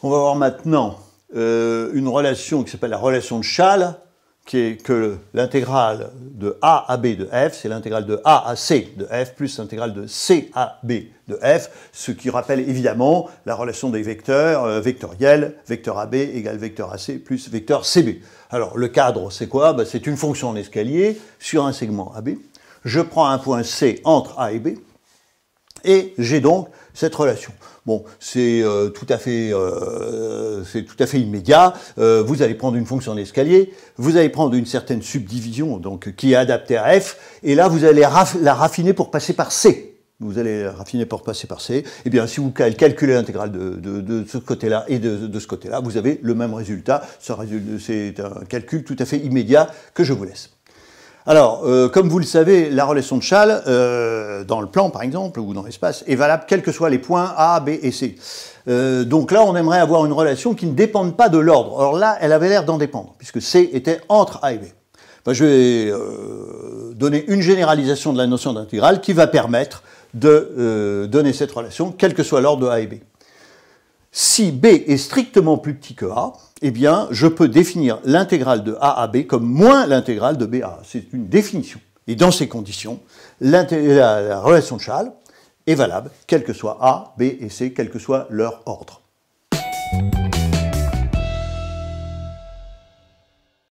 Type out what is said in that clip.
On va voir maintenant une relation qui s'appelle la relation de Schall, qui est que l'intégrale de A à B de f, c'est l'intégrale de A à C de f plus l'intégrale de C à B de f, ce qui rappelle évidemment la relation des vecteurs vectoriels, vecteur AB égale vecteur AC plus vecteur CB. Alors le cadre c'est quoi? C'est une fonction en escalier sur un segment AB. Je prends un point C entre A et B, et j'ai donc cette relation. Bon, c'est tout à fait immédiat. Vous allez prendre une fonction d'escalier, vous allez prendre une certaine subdivision donc, qui est adaptée à f, et là vous allez la raffiner pour passer par c. Vous allez la raffiner pour passer par c. Et bien, si vous calculez l'intégrale de ce côté-là et de ce côté-là, vous avez le même résultat. C'est un calcul tout à fait immédiat que je vous laisse. Alors, comme vous le savez, la relation de Schall, dans le plan par exemple, ou dans l'espace, est valable quels que soient les points A, B et C. Donc là, on aimerait avoir une relation qui ne dépende pas de l'ordre. Or là, elle avait l'air d'en dépendre, puisque C était entre A et B. Je vais donner une généralisation de la notion d'intégrale qui va permettre de donner cette relation, quel que soit l'ordre de A et B. Si B est strictement plus petit que A, eh bien, je peux définir l'intégrale de A à B comme moins l'intégrale de B à A. C'est une définition. Et dans ces conditions, la relation de Schall est valable, quel que soit A, B et C, quel que soit leur ordre.